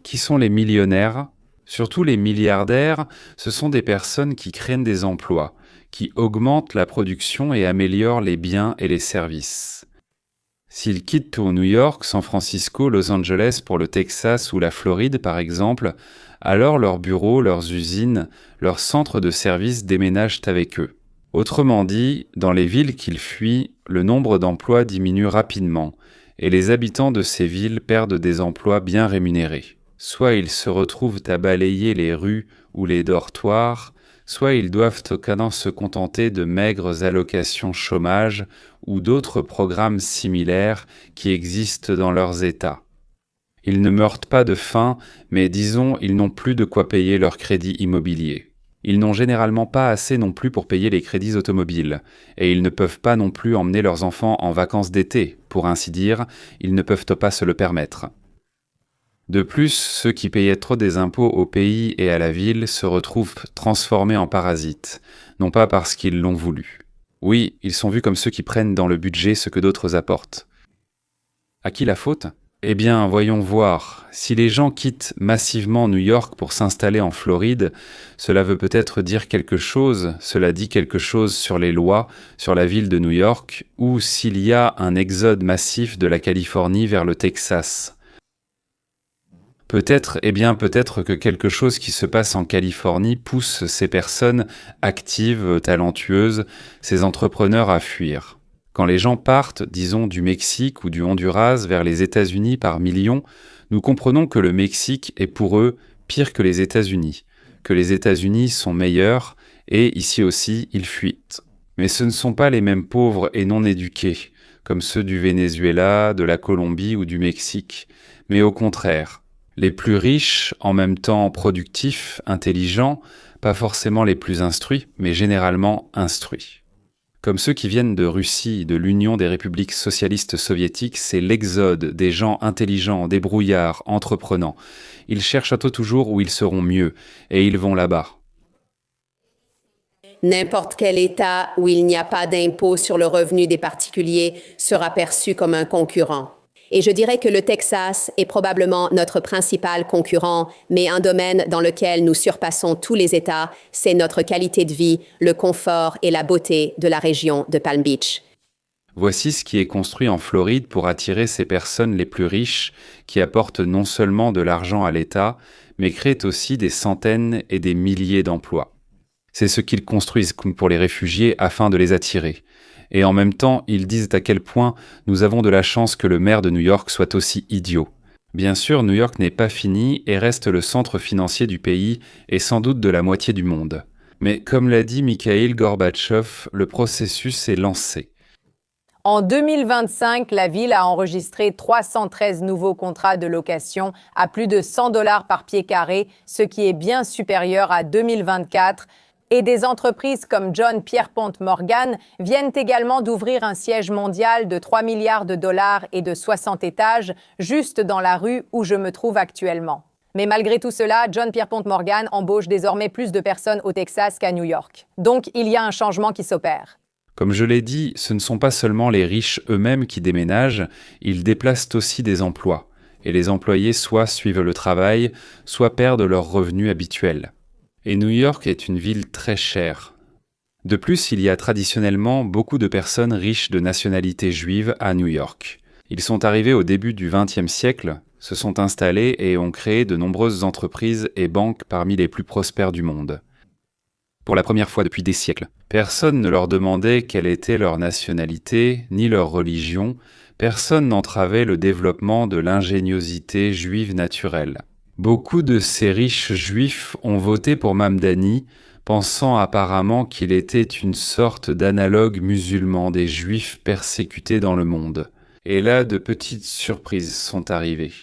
Qui sont les millionnaires? Surtout les milliardaires, ce sont des personnes qui créent des emplois, qui augmentent la production et améliorent les biens et les services. S'ils quittent pour New York, San Francisco, Los Angeles pour le Texas ou la Floride par exemple, alors leurs bureaux, leurs usines, leurs centres de services déménagent avec eux. Autrement dit, dans les villes qu'ils fuient, le nombre d'emplois diminue rapidement et les habitants de ces villes perdent des emplois bien rémunérés. Soit ils se retrouvent à balayer les rues ou les dortoirs, soit ils doivent au Canada se contenter de maigres allocations chômage ou d'autres programmes similaires qui existent dans leurs États. Ils ne meurent pas de faim, mais disons, ils n'ont plus de quoi payer leur crédit immobilier. Ils n'ont généralement pas assez non plus pour payer les crédits automobiles, et ils ne peuvent pas non plus emmener leurs enfants en vacances d'été, pour ainsi dire, ils ne peuvent pas se le permettre. De plus, ceux qui payaient trop des impôts au pays et à la ville se retrouvent transformés en parasites, non pas parce qu'ils l'ont voulu. Oui, ils sont vus comme ceux qui prennent dans le budget ce que d'autres apportent. À qui la faute ? Eh bien, voyons voir. Si les gens quittent massivement New York pour s'installer en Floride, cela veut peut-être dire quelque chose, cela dit quelque chose sur les lois, sur la ville de New York, ou s'il y a un exode massif de la Californie vers le Texas. Peut-être que quelque chose qui se passe en Californie pousse ces personnes actives, talentueuses, ces entrepreneurs à fuir. Quand les gens partent, disons, du Mexique ou du Honduras vers les États-Unis par millions, nous comprenons que le Mexique est pour eux pire que les États-Unis, que les États-Unis sont meilleurs et ici aussi ils fuient. Mais ce ne sont pas les mêmes pauvres et non éduqués, comme ceux du Venezuela, de la Colombie ou du Mexique, mais au contraire. Les plus riches, en même temps productifs, intelligents, pas forcément les plus instruits, mais généralement instruits. Comme ceux qui viennent de Russie, de l'Union des républiques socialistes soviétiques, c'est l'exode des gens intelligents, débrouillards, entreprenants. Ils cherchent toujours où ils seront mieux, et ils vont là-bas. N'importe quel État où il n'y a pas d'impôt sur le revenu des particuliers sera perçu comme un concurrent. Et je dirais que le Texas est probablement notre principal concurrent, mais un domaine dans lequel nous surpassons tous les États, c'est notre qualité de vie, le confort et la beauté de la région de Palm Beach. Voici ce qui est construit en Floride pour attirer ces personnes les plus riches qui apportent non seulement de l'argent à l'État, mais créent aussi des centaines et des milliers d'emplois. C'est ce qu'ils construisent pour les réfugiés afin de les attirer. Et en même temps, ils disent à quel point nous avons de la chance que le maire de New York soit aussi idiot. Bien sûr, New York n'est pas fini et reste le centre financier du pays et sans doute de la moitié du monde. Mais comme l'a dit Mikhail Gorbatchev, le processus est lancé. En 2025, la ville a enregistré 313 nouveaux contrats de location à plus de $100 par pied carré, ce qui est bien supérieur à 2024. Et des entreprises comme John Pierpont Morgan viennent également d'ouvrir un siège mondial de 3 milliards de dollars et de 60 étages juste dans la rue où je me trouve actuellement. Mais malgré tout cela, John Pierpont Morgan embauche désormais plus de personnes au Texas qu'à New York. Donc, il y a un changement qui s'opère. Comme je l'ai dit, ce ne sont pas seulement les riches eux-mêmes qui déménagent, ils déplacent aussi des emplois. Et les employés soit suivent le travail, soit perdent leurs revenus habituels. Et New York est une ville très chère. De plus, il y a traditionnellement beaucoup de personnes riches de nationalité juive à New York. Ils sont arrivés au début du XXe siècle, se sont installés et ont créé de nombreuses entreprises et banques parmi les plus prospères du monde. Pour la première fois depuis des siècles, personne ne leur demandait quelle était leur nationalité, ni leur religion, personne n'entravait le développement de l'ingéniosité juive naturelle. Beaucoup de ces riches juifs ont voté pour Mamdani, pensant apparemment qu'il était une sorte d'analogue musulman des juifs persécutés dans le monde. Et là, de petites surprises sont arrivées.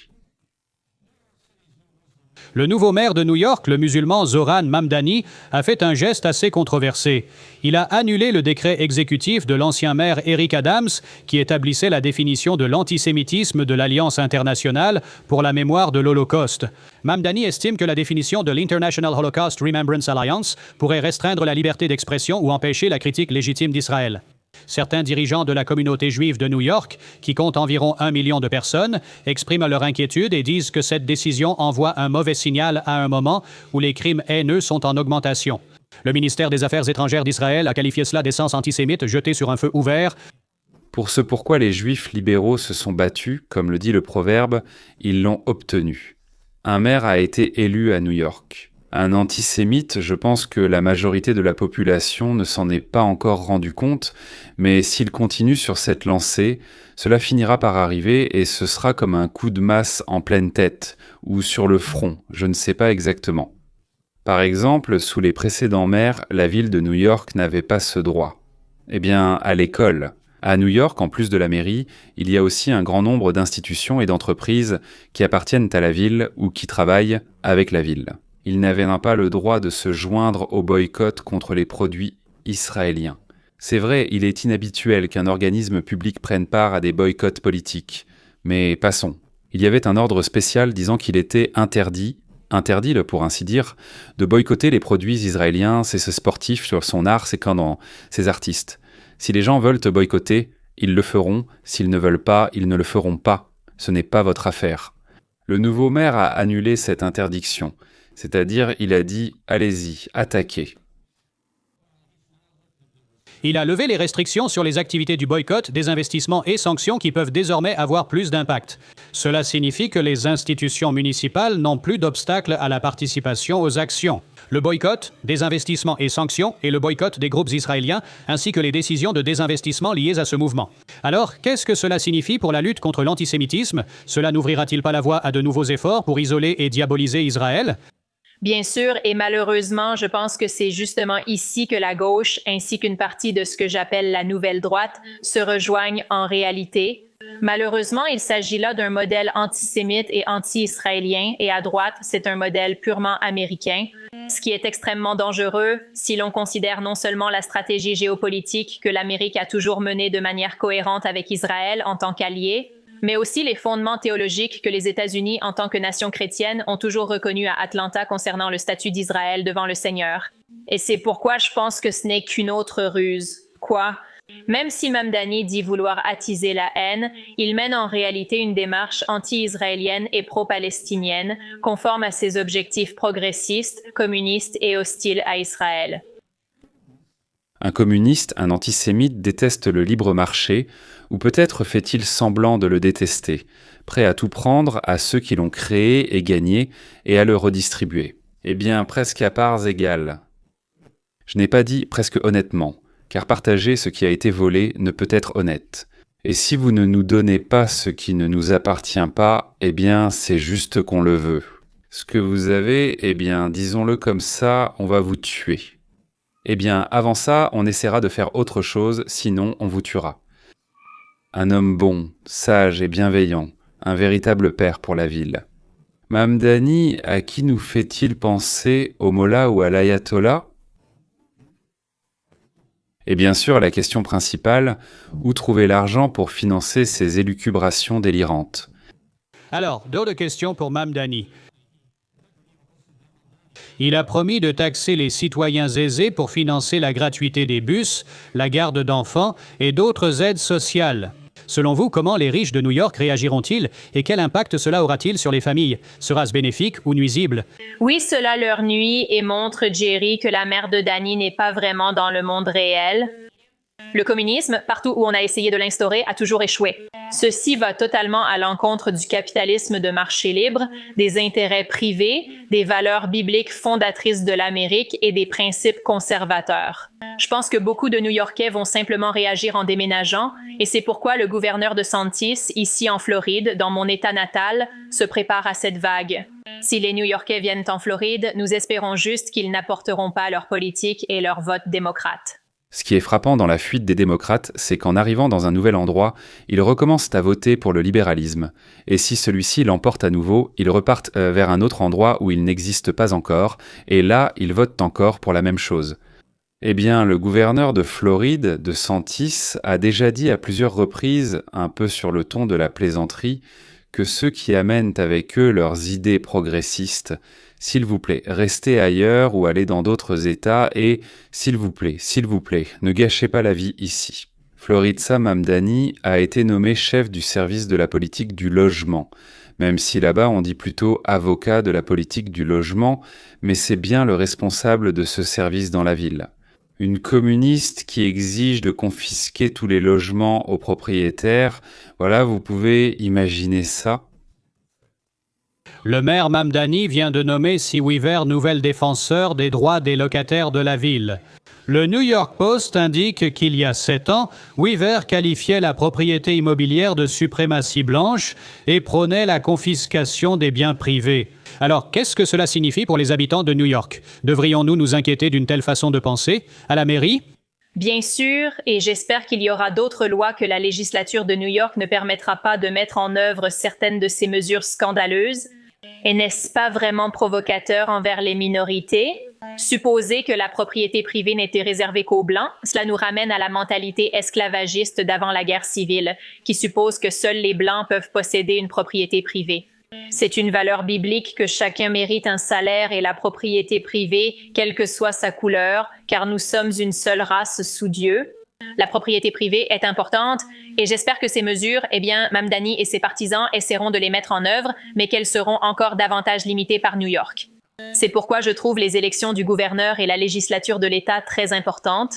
Le nouveau maire de New York, le musulman Zohran Mamdani, a fait un geste assez controversé. Il a annulé le décret exécutif de l'ancien maire Eric Adams qui établissait la définition de l'antisémitisme de l'Alliance internationale pour la mémoire de l'Holocauste. Mamdani estime que la définition de l'International Holocaust Remembrance Alliance pourrait restreindre la liberté d'expression ou empêcher la critique légitime d'Israël. Certains dirigeants de la communauté juive de New York, qui compte environ 1 million de personnes, expriment leur inquiétude et disent que cette décision envoie un mauvais signal à un moment où les crimes haineux sont en augmentation. Le ministère des Affaires étrangères d'Israël a qualifié cela d'essence antisémite jetée sur un feu ouvert. Pour ce pourquoi les juifs libéraux se sont battus, comme le dit le proverbe, ils l'ont obtenu. Un maire a été élu à New York. Un antisémite, je pense que la majorité de la population ne s'en est pas encore rendu compte, mais s'il continue sur cette lancée, cela finira par arriver et ce sera comme un coup de masse en pleine tête, ou sur le front, je ne sais pas exactement. Par exemple, sous les précédents maires, la ville de New York n'avait pas ce droit. Eh bien, à l'école. À New York, en plus de la mairie, il y a aussi un grand nombre d'institutions et d'entreprises qui appartiennent à la ville ou qui travaillent avec la ville. Ils n'avaient pas le droit de se joindre au boycott contre les produits israéliens. C'est vrai, il est inhabituel qu'un organisme public prenne part à des boycotts politiques. Mais passons. Il y avait un ordre spécial disant qu'il était interdit pour ainsi dire, de boycotter les produits israéliens, c'est ce sportif sur son art, c'est quand dans ces artistes. Si les gens veulent te boycotter, ils le feront, s'ils ne veulent pas, ils ne le feront pas. Ce n'est pas votre affaire. Le nouveau maire a annulé cette interdiction. C'est-à-dire, il a dit « allez-y, attaquez ». Il a levé les restrictions sur les activités du boycott, des investissements et sanctions qui peuvent désormais avoir plus d'impact. Cela signifie que les institutions municipales n'ont plus d'obstacles à la participation aux actions. Le boycott, des investissements et sanctions et le boycott des groupes israéliens, ainsi que les décisions de désinvestissement liées à ce mouvement. Alors, qu'est-ce que cela signifie pour la lutte contre l'antisémitisme? Cela n'ouvrira-t-il pas la voie à de nouveaux efforts pour isoler et diaboliser Israël? Bien sûr, et malheureusement, je pense que c'est justement ici que la gauche, ainsi qu'une partie de ce que j'appelle la nouvelle droite, se rejoignent en réalité. Malheureusement, il s'agit là d'un modèle antisémite et anti-israélien, et à droite, c'est un modèle purement américain, ce qui est extrêmement dangereux si l'on considère non seulement la stratégie géopolitique que l'Amérique a toujours menée de manière cohérente avec Israël en tant qu'allié, mais aussi les fondements théologiques que les États-Unis, en tant que nation chrétienne, ont toujours reconnus à Atlanta concernant le statut d'Israël devant le Seigneur. Et c'est pourquoi je pense que ce n'est qu'une autre ruse. Quoi? Même si Mamdani dit vouloir attiser la haine, il mène en réalité une démarche anti-israélienne et pro-palestinienne, conforme à ses objectifs progressistes, communistes et hostiles à Israël. Un communiste, un antisémite déteste le libre marché, ou peut-être fait-il semblant de le détester, prêt à tout prendre à ceux qui l'ont créé et gagné et à le redistribuer. Eh bien, presque à parts égales. Je n'ai pas dit presque honnêtement, car partager ce qui a été volé ne peut être honnête. Et si vous ne nous donnez pas ce qui ne nous appartient pas, eh bien, c'est juste qu'on le veut. Ce que vous avez, eh bien, disons-le comme ça, on va vous tuer. Eh bien, avant ça, on essaiera de faire autre chose, sinon on vous tuera. Un homme bon, sage et bienveillant, un véritable père pour la ville. Mamdani, à qui nous fait-il penser, au mollah ou à l'ayatollah? Et bien sûr, la question principale, où trouver l'argent pour financer ces élucubrations délirantes? Alors, d'autres questions pour Mamdani. Il a promis de taxer les citoyens aisés pour financer la gratuité des bus, la garde d'enfants et d'autres aides sociales. Selon vous, comment les riches de New York réagiront-ils et quel impact cela aura-t-il sur les familles? Sera-ce bénéfique ou nuisible? Oui, cela leur nuit et montre, Jerry, que la mère de Danny n'est pas vraiment dans le monde réel. Le communisme, partout où on a essayé de l'instaurer, a toujours échoué. Ceci va totalement à l'encontre du capitalisme de marché libre, des intérêts privés, des valeurs bibliques fondatrices de l'Amérique et des principes conservateurs. Je pense que beaucoup de New-Yorkais vont simplement réagir en déménageant, et c'est pourquoi le gouverneur de Santis, ici en Floride, dans mon État natal, se prépare à cette vague. Si les New-Yorkais viennent en Floride, nous espérons juste qu'ils n'apporteront pas leur politique et leur vote démocrate. Ce qui est frappant dans la fuite des démocrates, c'est qu'en arrivant dans un nouvel endroit, ils recommencent à voter pour le libéralisme. Et si celui-ci l'emporte à nouveau, ils repartent vers un autre endroit où il n'existe pas encore, et là, ils votent encore pour la même chose. Eh bien, le gouverneur de Floride, de Santis, a déjà dit à plusieurs reprises, un peu sur le ton de la plaisanterie, que ceux qui amènent avec eux leurs idées progressistes, s'il vous plaît, restez ailleurs ou allez dans d'autres États et, s'il vous plaît, ne gâchez pas la vie ici. Floritsa Mamdani a été nommée chef du service de la politique du logement, même si là-bas on dit plutôt avocat de la politique du logement, mais c'est bien le responsable de ce service dans la ville. Une communiste qui exige de confisquer tous les logements aux propriétaires, voilà, vous pouvez imaginer ça. Le maire Mamdani vient de nommer Si Weaver nouvel défenseur des droits des locataires de la ville. Le New York Post indique qu'il y a 7 ans, Weaver qualifiait la propriété immobilière de suprématie blanche et prônait la confiscation des biens privés. Alors, qu'est-ce que cela signifie pour les habitants de New York? Devrions-nous nous inquiéter d'une telle façon de penser? À la mairie? Bien sûr, et j'espère qu'il y aura d'autres lois que la législature de New York ne permettra pas de mettre en œuvre certaines de ces mesures scandaleuses. Et n'est-ce pas vraiment provocateur envers les minorités? Supposer que la propriété privée n'était réservée qu'aux Blancs, cela nous ramène à la mentalité esclavagiste d'avant la guerre civile, qui suppose que seuls les Blancs peuvent posséder une propriété privée. C'est une valeur biblique que chacun mérite un salaire et la propriété privée, quelle que soit sa couleur, car nous sommes une seule race sous Dieu. La propriété privée est importante et j'espère que ces mesures, Mamdani et ses partisans essaieront de les mettre en œuvre, mais qu'elles seront encore davantage limitées par New York. C'est pourquoi je trouve les élections du gouverneur et la législature de l'État très importantes.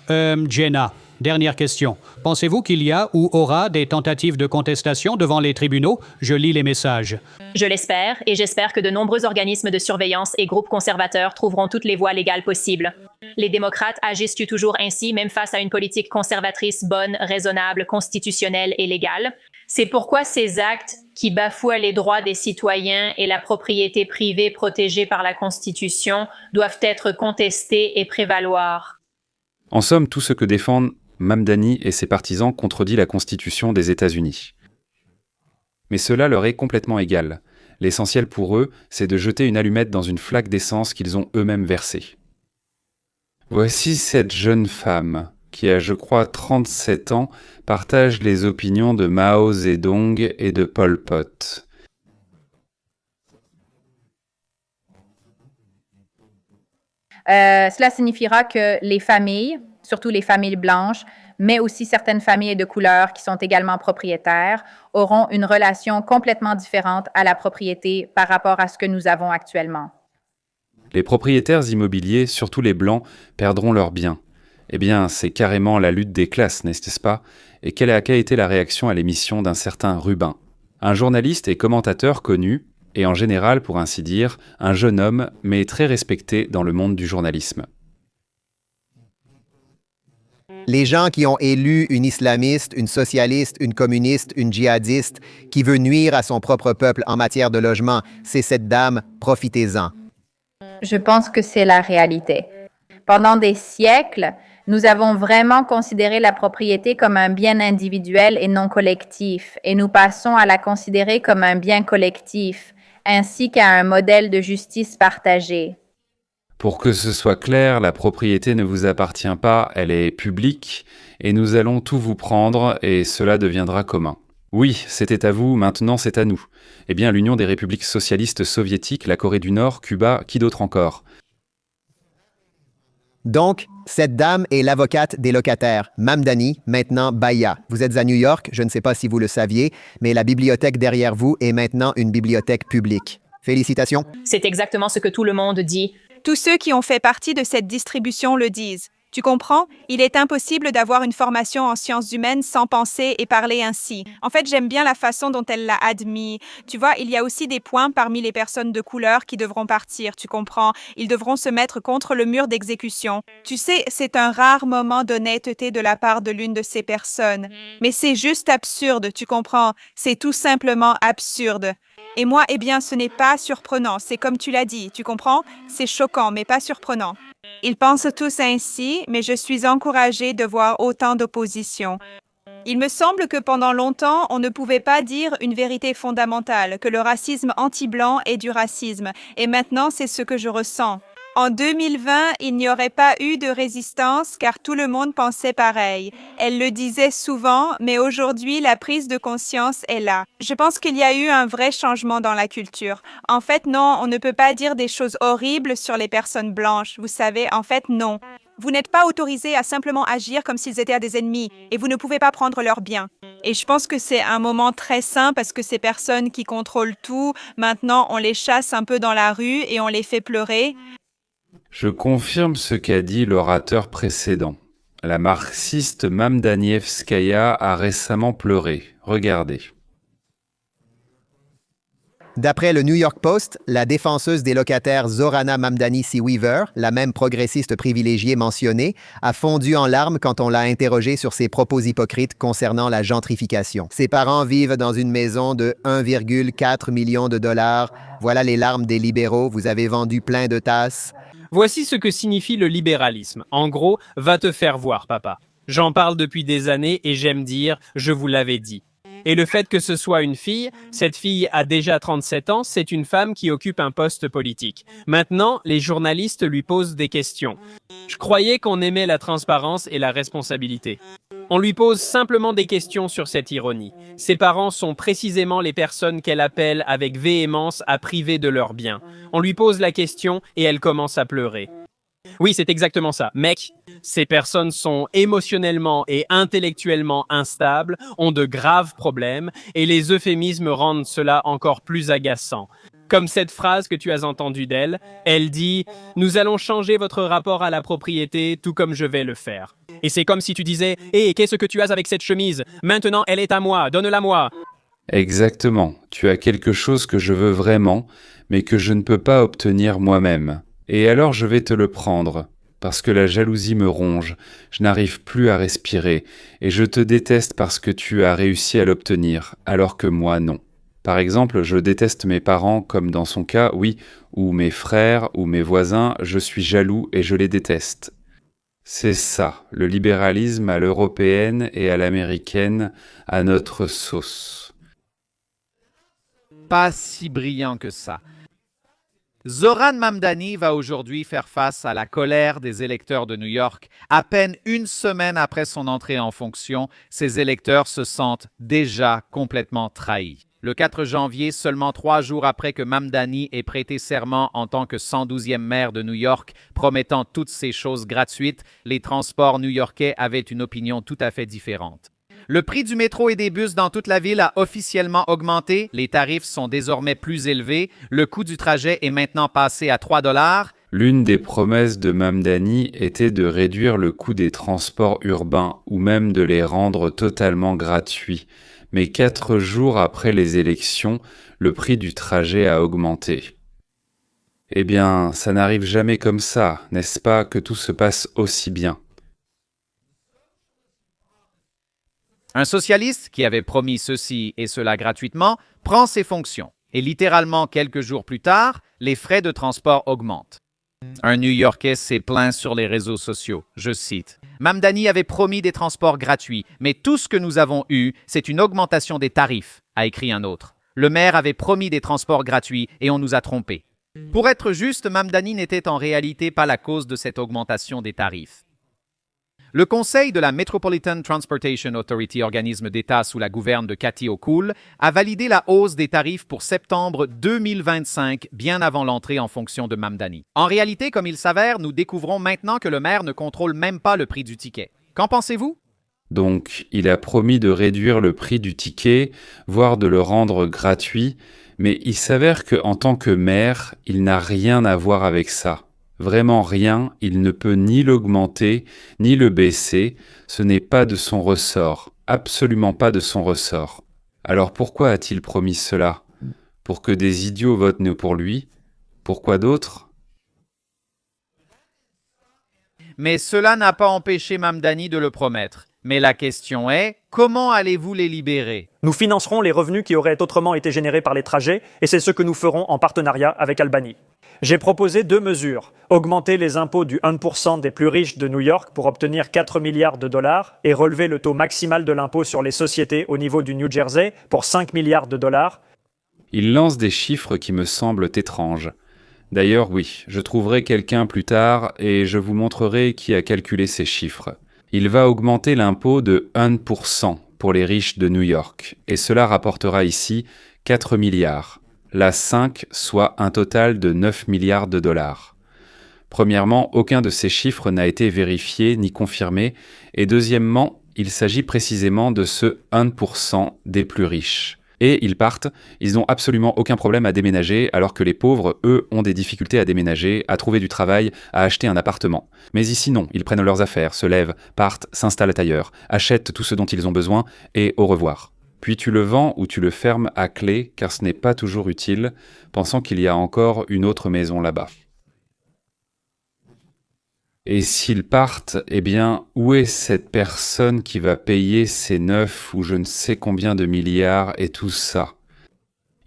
Jenna, dernière question. Pensez-vous qu'il y a ou aura des tentatives de contestation devant les tribunaux? Je lis les messages. Je l'espère et j'espère que de nombreux organismes de surveillance et groupes conservateurs trouveront toutes les voies légales possibles. Les démocrates agissent toujours ainsi, même face à une politique conservatrice bonne, raisonnable, constitutionnelle et légale. C'est pourquoi ces actes qui bafouent les droits des citoyens et la propriété privée protégée par la Constitution doivent être contestés et prévaloir. En somme, tout ce que défendent Mamdani et ses partisans contredit la Constitution des États-Unis. Mais cela leur est complètement égal. L'essentiel pour eux, c'est de jeter une allumette dans une flaque d'essence qu'ils ont eux-mêmes versée. Voici cette jeune femme, qui a, je crois, 37 ans, partage les opinions de Mao Zedong et de Pol Pot. Cela signifiera que les familles, surtout les familles blanches, mais aussi certaines familles de couleur qui sont également propriétaires, auront une relation complètement différente à la propriété par rapport à ce que nous avons actuellement. Les propriétaires immobiliers, surtout les blancs, perdront leurs biens. Eh bien, c'est carrément la lutte des classes, n'est-ce pas? Et quelle a été la réaction à l'émission d'un certain Rubin, un journaliste et commentateur connu, et en général, pour ainsi dire, un jeune homme, mais très respecté dans le monde du journalisme. Les gens qui ont élu une islamiste, une socialiste, une communiste, une djihadiste, qui veut nuire à son propre peuple en matière de logement, c'est cette dame, profitez-en. Je pense que c'est la réalité. Pendant des siècles, nous avons vraiment considéré la propriété comme un bien individuel et non collectif, et nous passons à la considérer comme un bien collectif, ainsi qu'à un modèle de justice partagée. Pour que ce soit clair, la propriété ne vous appartient pas, elle est publique, et nous allons tout vous prendre, et cela deviendra commun. Oui, c'était à vous, maintenant c'est à nous. Eh bien, l'Union des républiques socialistes soviétiques, la Corée du Nord, Cuba, qui d'autre encore? Donc, cette dame est l'avocate des locataires, Mamdani, maintenant Baya. Vous êtes à New York, je ne sais pas si vous le saviez, mais la bibliothèque derrière vous est maintenant une bibliothèque publique. Félicitations. C'est exactement ce que tout le monde dit. Tous ceux qui ont fait partie de cette distribution le disent. Tu comprends? Il est impossible d'avoir une formation en sciences humaines sans penser et parler ainsi. En fait, j'aime bien la façon dont elle l'a admis. Tu vois, il y a aussi des points parmi les personnes de couleur qui devront partir, tu comprends? Ils devront se mettre contre le mur d'exécution. Tu sais, c'est un rare moment d'honnêteté de la part de l'une de ces personnes. Mais c'est juste absurde, tu comprends? C'est tout simplement absurde. Et moi, eh bien, ce n'est pas surprenant. C'est comme tu l'as dit, tu comprends? C'est choquant, mais pas surprenant. Ils pensent tous ainsi, mais je suis encouragée de voir autant d'opposition. Il me semble que pendant longtemps, on ne pouvait pas dire une vérité fondamentale, que le racisme anti-blanc est du racisme, et maintenant c'est ce que je ressens. En 2020, il n'y aurait pas eu de résistance car tout le monde pensait pareil. Elle le disait souvent, mais aujourd'hui, la prise de conscience est là. Je pense qu'il y a eu un vrai changement dans la culture. En fait, non, on ne peut pas dire des choses horribles sur les personnes blanches. Vous savez, en fait, non. Vous n'êtes pas autorisé à simplement agir comme s'ils étaient des ennemis et vous ne pouvez pas prendre leurs biens. Et je pense que c'est un moment très sain parce que ces personnes qui contrôlent tout, maintenant on les chasse un peu dans la rue et on les fait pleurer. Je confirme ce qu'a dit l'orateur précédent. La marxiste Mamdanievskaya a récemment pleuré. Regardez. D'après le New York Post, la défenseuse des locataires Zorana Mamdani Seaweaver, la même progressiste privilégiée mentionnée, a fondu en larmes quand on l'a interrogée sur ses propos hypocrites concernant la gentrification. Ses parents vivent dans une maison de 1,4 million de dollars. Voilà les larmes des libéraux. Vous avez vendu plein de tasses. Voici ce que signifie le libéralisme. En gros, va te faire voir, papa. J'en parle depuis des années et j'aime dire « je vous l'avais dit ». Et le fait que ce soit une fille, cette fille a déjà 37 ans, c'est une femme qui occupe un poste politique. Maintenant, les journalistes lui posent des questions. Je croyais qu'on aimait la transparence et la responsabilité. On lui pose simplement des questions sur cette ironie. Ses parents sont précisément les personnes qu'elle appelle avec véhémence à priver de leurs biens. On lui pose la question et elle commence à pleurer. Oui, c'est exactement ça. Mec, ces personnes sont émotionnellement et intellectuellement instables, ont de graves problèmes, et les euphémismes rendent cela encore plus agaçant. Comme cette phrase que tu as entendue d'elle, elle dit « Nous allons changer votre rapport à la propriété tout comme je vais le faire. » Et c'est comme si tu disais « Hé, qu'est-ce que tu as avec cette chemise? Maintenant, elle est à moi, donne-la-moi !» Exactement. Tu as quelque chose que je veux vraiment, mais que je ne peux pas obtenir moi-même. Et alors je vais te le prendre, parce que la jalousie me ronge, je n'arrive plus à respirer, et je te déteste parce que tu as réussi à l'obtenir, alors que moi non. Par exemple, je déteste mes parents comme dans son cas, oui, ou mes frères, ou mes voisins, je suis jaloux et je les déteste. C'est ça, le libéralisme à l'européenne et à l'américaine, à notre sauce. Pas si brillant que ça. Zoran Mamdani va aujourd'hui faire face à la colère des électeurs de New York. À peine une semaine après son entrée en fonction, ces électeurs se sentent déjà complètement trahis. Le 4 janvier, seulement 3 jours après que Mamdani ait prêté serment en tant que 112e maire de New York, promettant toutes ces choses gratuites, les transports new-yorkais avaient une opinion tout à fait différente. Le prix du métro et des bus dans toute la ville a officiellement augmenté, les tarifs sont désormais plus élevés, le coût du trajet est maintenant passé à 3 $. L'une des promesses de Mamdani était de réduire le coût des transports urbains ou même de les rendre totalement gratuits. Mais 4 jours après les élections, le prix du trajet a augmenté. Eh bien, ça n'arrive jamais comme ça, n'est-ce pas, que tout se passe aussi bien? Un socialiste qui avait promis ceci et cela gratuitement prend ses fonctions et littéralement quelques jours plus tard, les frais de transport augmentent. Un New-Yorkais s'est plaint sur les réseaux sociaux, je cite. « Mamdani avait promis des transports gratuits, mais tout ce que nous avons eu, c'est une augmentation des tarifs », a écrit un autre. Le maire avait promis des transports gratuits et on nous a trompés. Pour être juste, Mamdani n'était en réalité pas la cause de cette augmentation des tarifs. Le Conseil de la Metropolitan Transportation Authority, organisme d'État sous la gouverne de Kathy Hochul, a validé la hausse des tarifs pour septembre 2025, bien avant l'entrée en fonction de Mamdani. En réalité, comme il s'avère, nous découvrons maintenant que le maire ne contrôle même pas le prix du ticket. Qu'en pensez-vous? Donc, il a promis de réduire le prix du ticket, voire de le rendre gratuit, mais il s'avère qu'en tant que maire, il n'a rien à voir avec ça. Vraiment rien, il ne peut ni l'augmenter, ni le baisser, ce n'est pas de son ressort, absolument pas de son ressort. Alors pourquoi a-t-il promis cela? Pour que des idiots votent pour lui? Pourquoi d'autres? Mais cela n'a pas empêché Mamdani de le promettre. Mais la question est, comment allez-vous les libérer? Nous financerons les revenus qui auraient autrement été générés par les trajets, et c'est ce que nous ferons en partenariat avec Albany. J'ai proposé 2 mesures. Augmenter les impôts du 1% des plus riches de New York pour obtenir 4 milliards de dollars et relever le taux maximal de l'impôt sur les sociétés au niveau du New Jersey pour 5 milliards de dollars. Il lance des chiffres qui me semblent étranges. D'ailleurs, oui, je trouverai quelqu'un plus tard et je vous montrerai qui a calculé ces chiffres. Il va augmenter l'impôt de 1% pour les riches de New York, et cela rapportera ici 4 milliards. La 5, soit un total de 9 milliards de dollars. Premièrement, aucun de ces chiffres n'a été vérifié ni confirmé, et deuxièmement, il s'agit précisément de ce 1% des plus riches. Et ils partent, ils n'ont absolument aucun problème à déménager, alors que les pauvres, eux, ont des difficultés à déménager, à trouver du travail, à acheter un appartement. Mais ici non, ils prennent leurs affaires, se lèvent, partent, s'installent ailleurs, achètent tout ce dont ils ont besoin, et au revoir. Puis tu le vends ou tu le fermes à clé, car ce n'est pas toujours utile, pensant qu'il y a encore une autre maison là-bas. Et s'ils partent, eh bien, où est cette personne qui va payer ces 9 ou je ne sais combien de milliards et tout ça?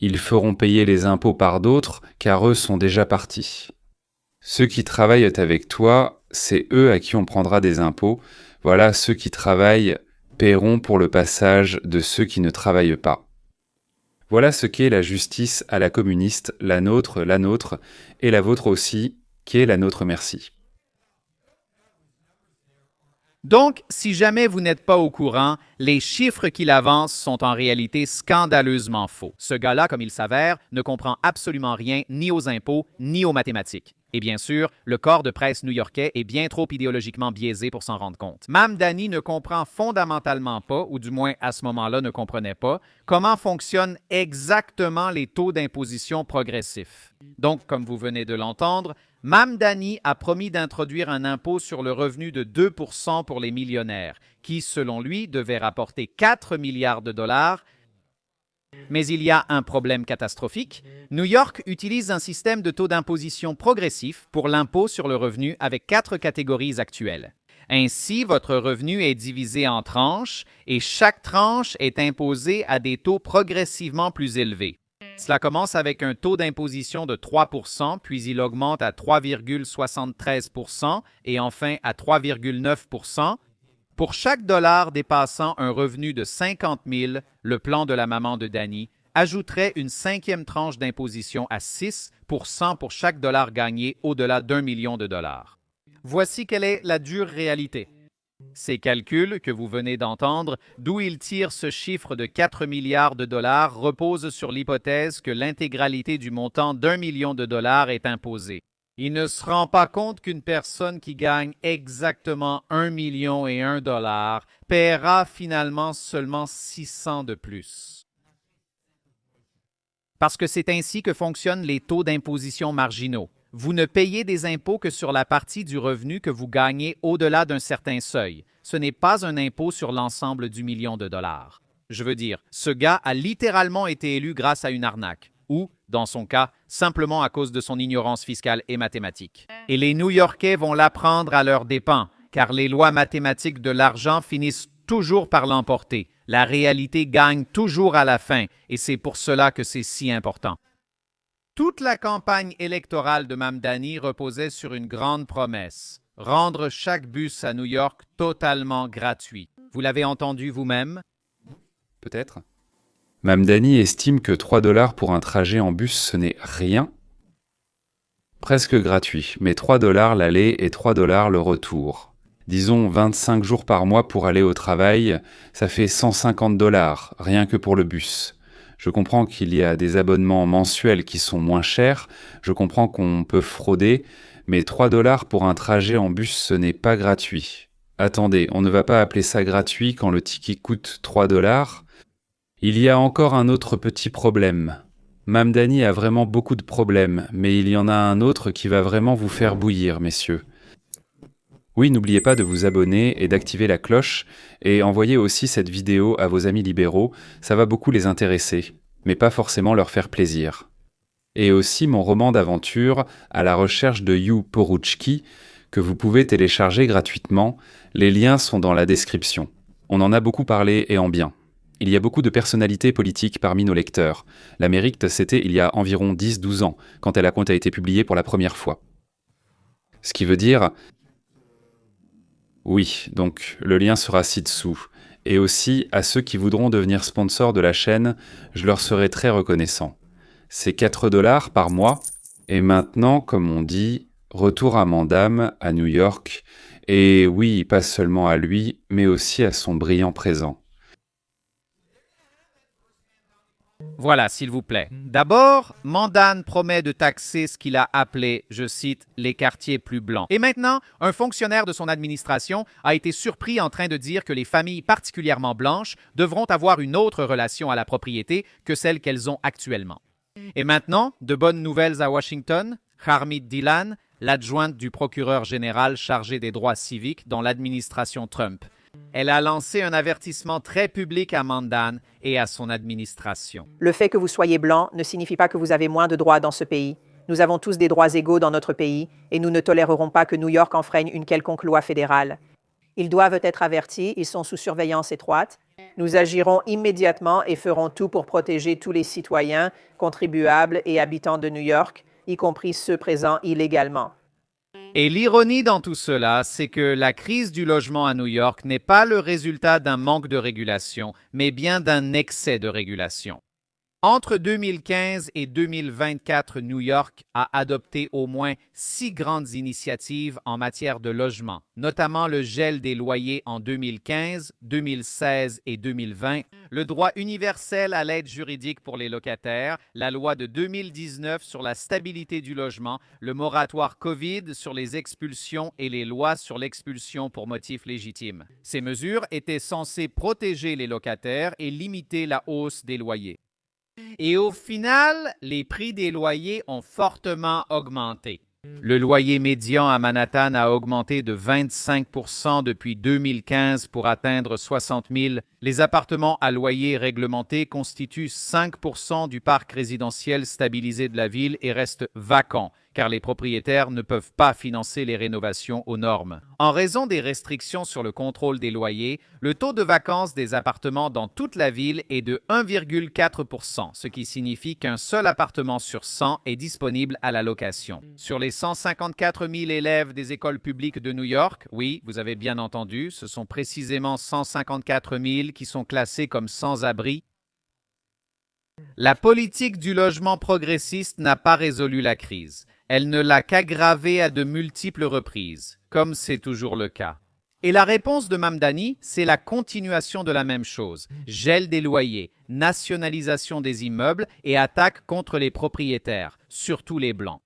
Ils feront payer les impôts par d'autres, car eux sont déjà partis. Ceux qui travaillent avec toi, c'est eux à qui on prendra des impôts. Voilà, ceux qui travaillent paieront pour le passage de ceux qui ne travaillent pas. Voilà ce qu'est la justice à la communiste, la nôtre, et la vôtre aussi, qui est la nôtre, merci. Donc, si jamais vous n'êtes pas au courant, les chiffres qu'il avance sont en réalité scandaleusement faux. Ce gars-là, comme il s'avère, ne comprend absolument rien ni aux impôts ni aux mathématiques. Et bien sûr, le corps de presse new-yorkais est bien trop idéologiquement biaisé pour s'en rendre compte. Mamdani ne comprend fondamentalement pas, ou du moins à ce moment-là ne comprenait pas, comment fonctionnent exactement les taux d'imposition progressifs. Donc, comme vous venez de l'entendre, Mamdani a promis d'introduire un impôt sur le revenu de 2% pour les millionnaires, qui, selon lui, devait rapporter 4 milliards de dollars. Mais il y a un problème catastrophique. New York utilise un système de taux d'imposition progressif pour l'impôt sur le revenu avec 4 catégories actuelles. Ainsi, votre revenu est divisé en tranches et chaque tranche est imposée à des taux progressivement plus élevés. Cela commence avec un taux d'imposition de 3%, puis il augmente à 3,73% et enfin à 3,9%. Pour chaque dollar dépassant un revenu de 50 000, le plan de la maman de Danny ajouterait une 5e tranche d'imposition à 6% pour chaque dollar gagné au-delà d'1 million de dollars. Voici quelle est la dure réalité. Ces calculs que vous venez d'entendre, d'où il tire ce chiffre de 4 milliards de dollars, reposent sur l'hypothèse que l'intégralité du montant d'1 million de dollars est imposée. Il ne se rend pas compte qu'une personne qui gagne exactement 1 million et 1 dollar paiera finalement seulement 600 de plus. Parce que c'est ainsi que fonctionnent les taux d'imposition marginaux. Vous ne payez des impôts que sur la partie du revenu que vous gagnez au-delà d'un certain seuil. Ce n'est pas un impôt sur l'ensemble du million de dollars. Je veux dire, ce gars a littéralement été élu grâce à une arnaque, ou, dans son cas, simplement à cause de son ignorance fiscale et mathématique. Et les New-Yorkais vont l'apprendre à leurs dépens, car les lois mathématiques de l'argent finissent toujours par l'emporter. La réalité gagne toujours à la fin, et c'est pour cela que c'est si important. Toute la campagne électorale de Mamdani reposait sur une grande promesse, rendre chaque bus à New York totalement gratuit. Vous l'avez entendu vous-même? Peut-être. Mamdani estime que 3 dollars pour un trajet en bus, ce n'est rien. Presque gratuit, mais 3 dollars l'aller et 3 dollars le retour. Disons 25 jours par mois pour aller au travail, ça fait 150 dollars, rien que pour le bus. Je comprends qu'il y a des abonnements mensuels qui sont moins chers, je comprends qu'on peut frauder, mais 3 dollars pour un trajet en bus, ce n'est pas gratuit. Attendez, on ne va pas appeler ça gratuit quand le ticket coûte 3 dollars. Il y a encore un autre petit problème. Mamdani a vraiment beaucoup de problèmes, mais il y en a un autre qui va vraiment vous faire bouillir, messieurs. Oui, n'oubliez pas de vous abonner et d'activer la cloche, et envoyez aussi cette vidéo à vos amis libéraux, ça va beaucoup les intéresser, mais pas forcément leur faire plaisir. Et aussi mon roman d'aventure à la recherche de You Poruchki, que vous pouvez télécharger gratuitement, les liens sont dans la description. On en a beaucoup parlé et en bien. Il y a beaucoup de personnalités politiques parmi nos lecteurs. L'Amérique, c'était il y a environ 10-12 ans, quand elle a été publiée pour la première fois. Ce qui veut dire... Oui, donc le lien sera ci-dessous. Et aussi, à ceux qui voudront devenir sponsors de la chaîne, je leur serai très reconnaissant. C'est 4 dollars par mois. Et maintenant, comme on dit, retour à Mandam, à New York. Et oui, pas seulement à lui, mais aussi à son brillant présent. Voilà, s'il vous plaît. D'abord, Mandan promet de taxer ce qu'il a appelé, je cite, les quartiers plus blancs. Et maintenant, un fonctionnaire de son administration a été surpris en train de dire que les familles particulièrement blanches devront avoir une autre relation à la propriété que celle qu'elles ont actuellement. Et maintenant, de bonnes nouvelles à Washington, Harmeet Dillon, l'adjointe du procureur général chargé des droits civiques dans l'administration Trump. Elle a lancé un avertissement très public à Mandan et à son administration. Le fait que vous soyez blanc ne signifie pas que vous avez moins de droits dans ce pays. Nous avons tous des droits égaux dans notre pays et nous ne tolérerons pas que New York enfreigne une quelconque loi fédérale. Ils doivent être avertis, ils sont sous surveillance étroite. Nous agirons immédiatement et ferons tout pour protéger tous les citoyens, contribuables et habitants de New York, y compris ceux présents illégalement. Et l'ironie dans tout cela, c'est que la crise du logement à New York n'est pas le résultat d'un manque de régulation, mais bien d'un excès de régulation. Entre 2015 et 2024, New York a adopté au moins 6 grandes initiatives en matière de logement, notamment le gel des loyers en 2015, 2016 et 2020, le droit universel à l'aide juridique pour les locataires, la loi de 2019 sur la stabilité du logement, le moratoire COVID sur les expulsions et les lois sur l'expulsion pour motifs légitimes. Ces mesures étaient censées protéger les locataires et limiter la hausse des loyers. Et au final, les prix des loyers ont fortement augmenté. Le loyer médian à Manhattan a augmenté de 25% depuis 2015 pour atteindre 60 000. Les appartements à loyer réglementé constituent 5% du parc résidentiel stabilisé de la ville et restent vacants, car les propriétaires ne peuvent pas financer les rénovations aux normes. En raison des restrictions sur le contrôle des loyers, le taux de vacance des appartements dans toute la ville est de 1,4%, ce qui signifie qu'un seul appartement sur 100 est disponible à la location. Sur les 154 000 élèves des écoles publiques de New York, oui, vous avez bien entendu, ce sont précisément 154 000 qui sont classés comme sans-abri. La politique du logement progressiste n'a pas résolu la crise. Elle ne l'a qu'aggravée à de multiples reprises, comme c'est toujours le cas. Et la réponse de Mamdani, c'est la continuation de la même chose. Gel des loyers, nationalisation des immeubles et attaque contre les propriétaires, surtout les Blancs.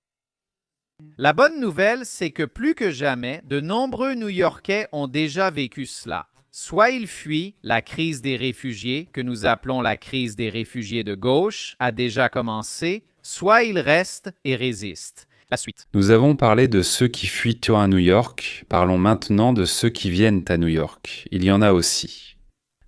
La bonne nouvelle, c'est que plus que jamais, de nombreux New-Yorkais ont déjà vécu cela. Soit ils fuient, la crise des réfugiés, que nous appelons la crise des réfugiés de gauche, a déjà commencé, soit ils restent et résistent. La suite. Nous avons parlé de ceux qui fuient à New York, parlons maintenant de ceux qui viennent à New York. Il y en a aussi.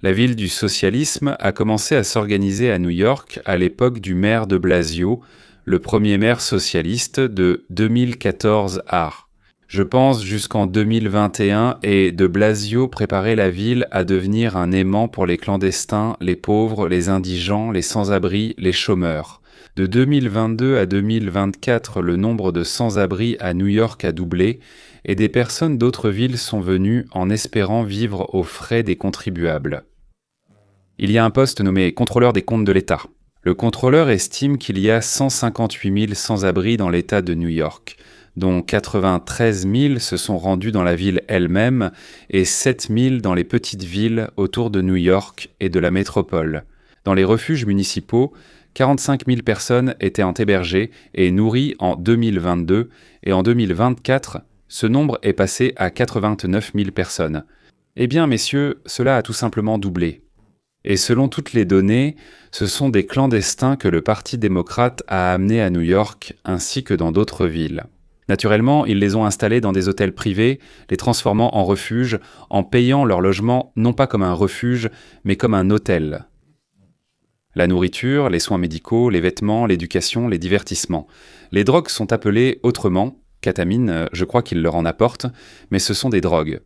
La ville du socialisme a commencé à s'organiser à New York à l'époque du maire de Blasio, le premier maire socialiste de 2014 art. Je pense jusqu'en 2021 et de Blasio préparait la ville à devenir un aimant pour les clandestins, les pauvres, les indigents, les sans-abri, les chômeurs. De 2022 à 2024, le nombre de sans-abri à New York a doublé et des personnes d'autres villes sont venues en espérant vivre aux frais des contribuables. Il y a un poste nommé contrôleur des comptes de l'État. Le contrôleur estime qu'il y a 158 000 sans-abri dans l'État de New York, dont 93 000 se sont rendus dans la ville elle-même et 7 000 dans les petites villes autour de New York et de la métropole. Dans les refuges municipaux, 45 000 personnes étaient hébergées et nourries en 2022 et en 2024, ce nombre est passé à 89 000 personnes. Eh bien, messieurs, cela a tout simplement doublé. Et selon toutes les données, ce sont des clandestins que le Parti démocrate a amenés à New York ainsi que dans d'autres villes. Naturellement, ils les ont installés dans des hôtels privés, les transformant en refuges, en payant leur logement non pas comme un refuge, mais comme un hôtel. La nourriture, les soins médicaux, les vêtements, l'éducation, les divertissements. Les drogues sont appelées autrement, kétamine, je crois qu'il leur en apporte, mais ce sont des drogues.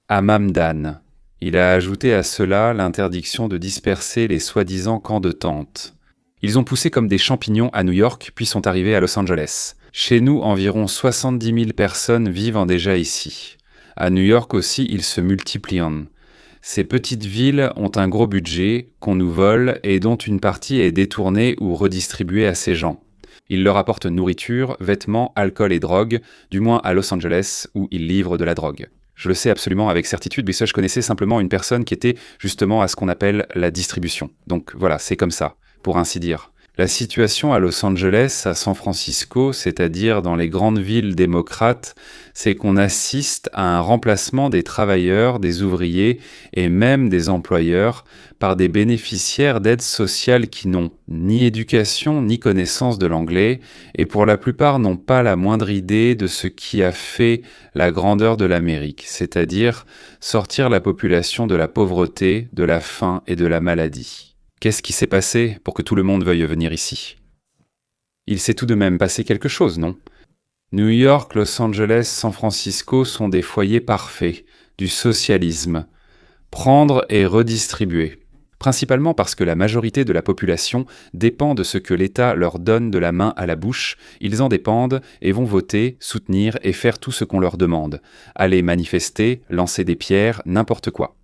À Mamdan. Il a ajouté à cela l'interdiction de disperser les soi-disant camps de tentes. Ils ont poussé comme des champignons à New York, puis sont arrivés à Los Angeles. Chez nous, environ 70 000 personnes vivent déjà ici. À New York aussi, ils se multiplient. Ces petites villes ont un gros budget qu'on nous vole et dont une partie est détournée ou redistribuée à ces gens. Ils leur apportent nourriture, vêtements, alcool et drogue, du moins à Los Angeles où ils livrent de la drogue. Je le sais absolument avec certitude, mais ça je connaissais simplement une personne qui était justement à ce qu'on appelle la distribution. Donc voilà, c'est comme ça. pour ainsi dire. La situation à Los Angeles, à San Francisco, c'est-à-dire dans les grandes villes démocrates, c'est qu'on assiste à un remplacement des travailleurs, des ouvriers et même des employeurs par des bénéficiaires d'aides sociales qui n'ont ni éducation ni connaissance de l'anglais et pour la plupart n'ont pas la moindre idée de ce qui a fait la grandeur de l'Amérique, c'est-à-dire sortir la population de la pauvreté, de la faim et de la maladie. Qu'est-ce qui s'est passé pour que tout le monde veuille venir ici? Il s'est tout de même passé quelque chose, non? New York, Los Angeles, San Francisco sont des foyers parfaits, du socialisme. Prendre et redistribuer. Principalement parce que la majorité de la population dépend de ce que l'État leur donne de la main à la bouche, ils en dépendent et vont voter, soutenir et faire tout ce qu'on leur demande. Aller manifester, lancer des pierres, n'importe quoi.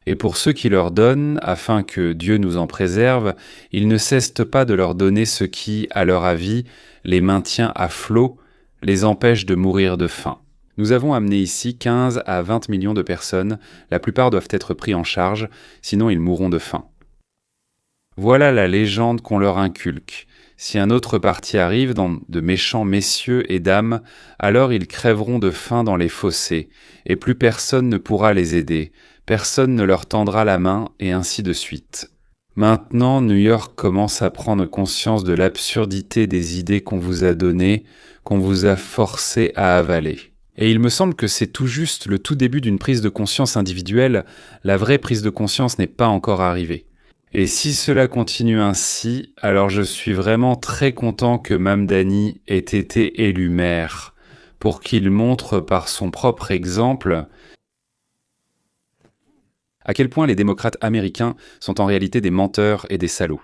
Et pour ceux qui leur donnent, afin que Dieu nous en préserve, ils ne cessent pas de leur donner ce qui, à leur avis, les maintient à flot, les empêche de mourir de faim. Nous avons amené ici 15 à 20 millions de personnes, la plupart doivent être pris en charge, sinon ils mourront de faim. Voilà la légende qu'on leur inculque. Si un autre parti arrive dans de méchants messieurs et dames, alors ils crèveront de faim dans les fossés, et plus personne ne pourra les aider. Personne ne leur tendra la main, et ainsi de suite. Maintenant, New York commence à prendre conscience de l'absurdité des idées qu'on vous a données, qu'on vous a forcé à avaler. Et il me semble que c'est tout juste le tout début d'une prise de conscience individuelle, la vraie prise de conscience n'est pas encore arrivée. Et si cela continue ainsi, alors je suis vraiment très content que Mamdani ait été élu maire, pour qu'il montre par son propre exemple à quel point les démocrates américains sont en réalité des menteurs et des salauds.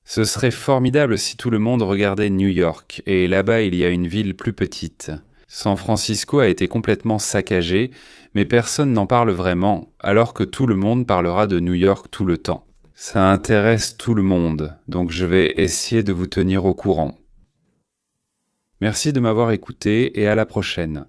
Ce serait formidable si tout le monde regardait New York, et là-bas il y a une ville plus petite. San Francisco a été complètement saccagé, mais personne n'en parle vraiment, alors que tout le monde parlera de New York tout le temps. Ça intéresse tout le monde, donc je vais essayer de vous tenir au courant. Merci de m'avoir écouté et à la prochaine.